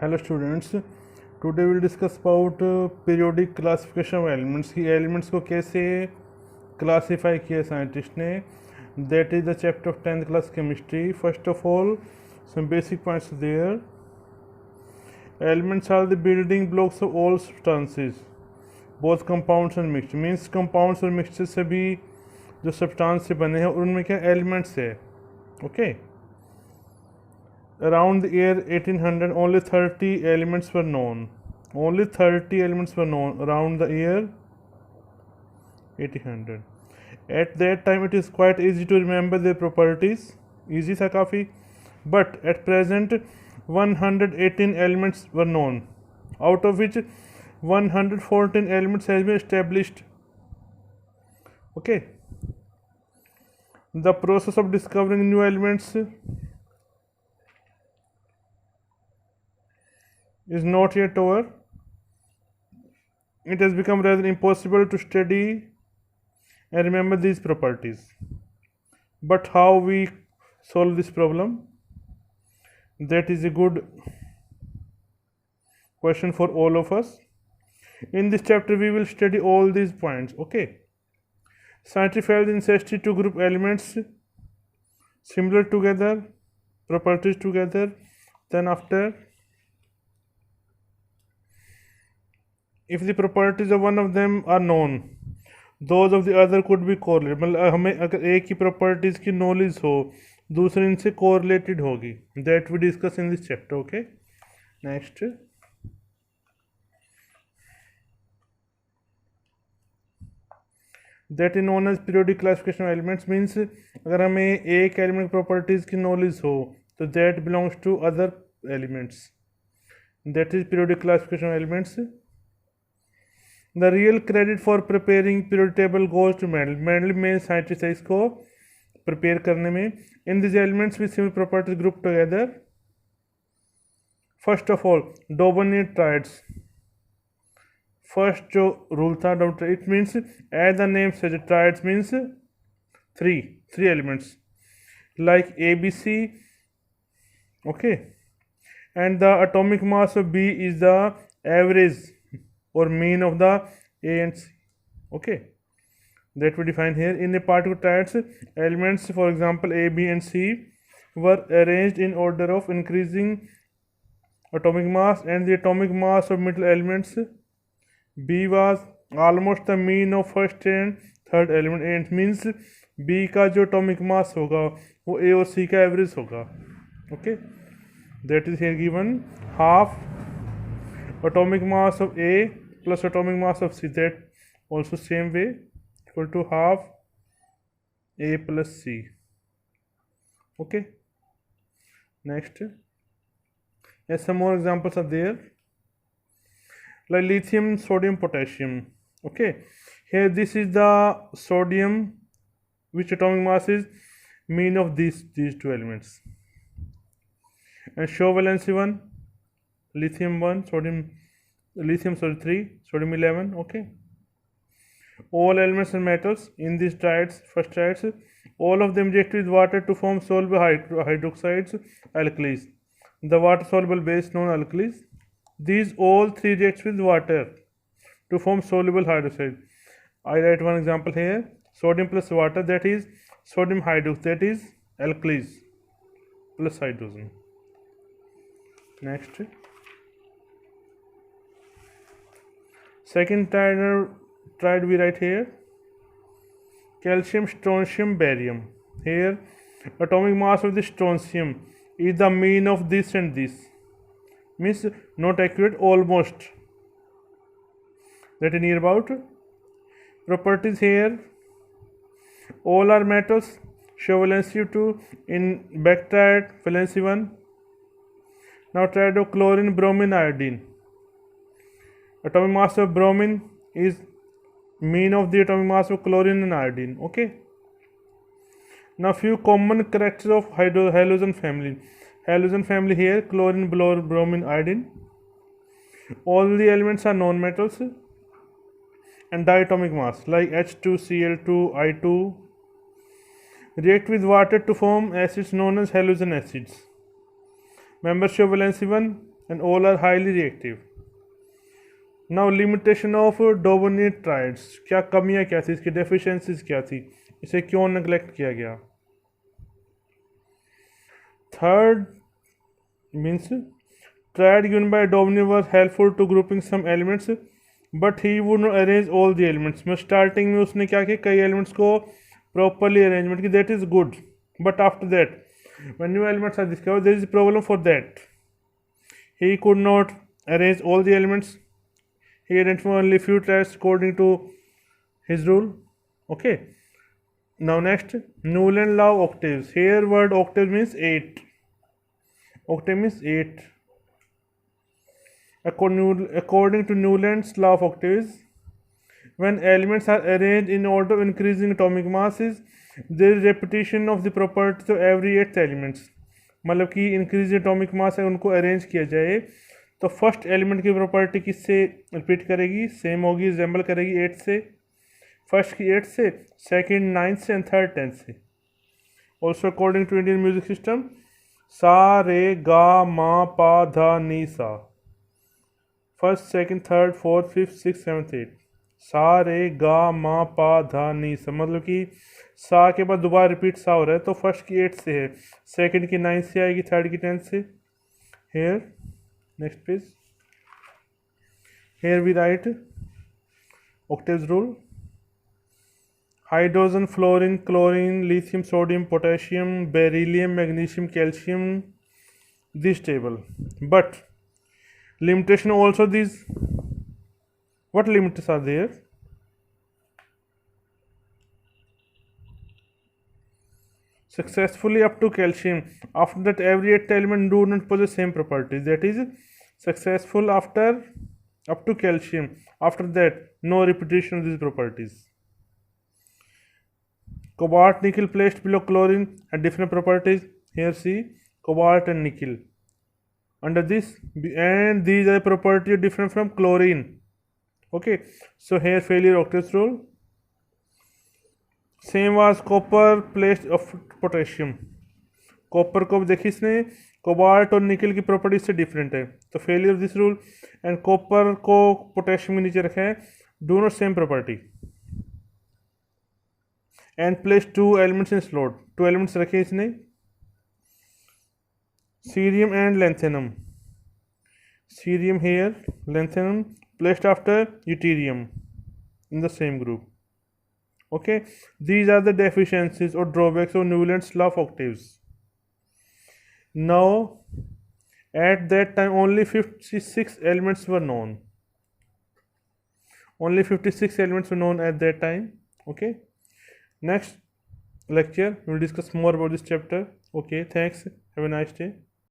Hello students, today we'll discuss about periodic classification of elements कि elements को कैसे classify किया scientist ने. That is the chapter of 10th class chemistry. First of all, some basic points there. Elements are the building blocks of all substances, both compounds and mixed. Means compounds और mixture से भी जो substance से बने हैं उनमें क्या elements है. Okay. Around the year 1800, only 30 elements were known. Only 30 elements were known around the year 1800. At that time, it is quite easy to remember their properties. Easy था काफ़ी. But at present, 118 elements were known, out of which 114 elements has been established. Okay. The process of discovering new elements is not yet over. It has become rather impossible to study and remember these properties. But how we solve this problem? That is a good question for all of us. In this chapter, we will study all these points. Okay. Scientists felt the necessity to group elements similar together, properties together. Then after, if the properties of one of them are known, those of the other could be correlated. मतलब हमें अगर एक ही properties की knowledge हो, दूसरे इनसे correlated होगी. That we discuss in this chapter. Okay. Next. That is known as periodic classification of elements. Means अगर हमें एक element properties की knowledge हो, तो that belongs to other elements. That is periodic classification of elements. The real credit for preparing periodic table goes to Mendel. Mendel main scientist है इसको prepare करने में. In these elements with similar properties grouped together. First of all, Daubonnet triads. First जो rule था Daubonnet, it means as the name suggests, triads means three elements like ABC. Okay, and the atomic mass of B is the average or mean of the A and C. Okay, that we define here. In a particular triads, elements, for example A, B and C, were arranged in order of increasing atomic mass, and the atomic mass of middle elements B was almost the mean of first and third element. And means B का जो atomic mass होगा वो A और C का average होगा. Okay, that is here given. Half atomic mass of A plus atomic mass of C, that also same way equal to half A plus C. Okay. Next, yes, some more examples are there, like lithium, sodium, potassium. Okay, here this is the sodium, which atomic mass is mean of these two elements, and show valency 1, lithium 1, lithium 3, sodium 11. Okay, all elements and metals in these triads, first triads, all of them react with water to form soluble hydroxides, alkalis. The water soluble base known alkalis. These all three react with water to form soluble hydroxide. I write one example here. Sodium plus water, that is sodium hydroxide, that is alkalis plus hydrogen. Next, second triad we write here, calcium, strontium, barium. Here atomic mass of the strontium is the mean of this and this, means not accurate, almost, that is near about. Properties here, all are metals, show valency 2, in back triad valency 1. Now triad of chlorine, bromine, iodine. Atomic mass of bromine is mean of the atomic mass of chlorine and iodine. Okay. Now few common characters of halogen family. Halogen family here, chlorine, bromine, iodine. All the elements are non-metals and diatomic mass, like H2Cl2, I2. React with water to form acids known as halogen acids. Membership valency 1, and all are highly reactive. Now limitation of Doveny triads, क्या कमियाँ क्या थी इसकी, deficiencies क्या थी, इसे क्यों neglect किया गया. Third means triad given by Doveny was helpful to grouping some elements, but he would not arrange all the elements. मैं starting में उसने क्या किया, कई elements को properly arrangement की, that is good, but after that when new elements are discovered there is a problem for that. He could not arrange all the elements. He identified only few triads according to his rule. Okay. Now next, Newland law of octaves. Here word octave means 8. Octave means 8. According to Newland's law of octaves, when elements are arranged in order of increasing atomic masses, there is repetition of the properties of every 8th elements. मतलब कि increase atomic mass है उनको arrange किया जाए तो first element की property किससे repeat करेगी, सेम होगी, रिजेंबल करेगी 8 से, फर्स्ट की 8 से, सेकंड 9 से एंड थर्ड 10 से. Also according to Indian music system, sa re ga ma pa dha ni sa, first second third fourth fifth six seventh eight, sa re ga ma pa dha ni सा, मतलब कि सा के बाद दोबारा रिपीट सा हो रहा है तो फर्स्ट की 8 से है, सेकंड की 9 से आएगी, थर्ड की 10 से. Here next page, here we write octaves rule: hydrogen, fluorine, chlorine, lithium, sodium, potassium, beryllium, magnesium, calcium, this table. But limitation also these, what limits are there? Successfully up to calcium. After that every 8th element do not possess same properties, that is successful after up to calcium. After that no repetition of these properties. Cobalt, nickel placed below chlorine had different properties. Here see cobalt and nickel under this, and these are properties different from chlorine. Okay, so here failure octaves rule. Same was copper place of potassium, copper को देखिए इसने cobalt और निकल की property से different है तो failure of this rule. And copper को पोटेशियम के नीचे रखा है, do not same property. And place 2 elements in slot, 2 elements रखे इसने, cerium and lanthanum. Cerium here, lanthanum placed after yttrium in the same group. Okay, these are the deficiencies or drawbacks of Newland's law of octaves. Now, at that time only 56 elements were known. Only 56 elements were known at that time. Okay. Next lecture we will discuss more about this chapter. Okay, thanks. Have a nice day.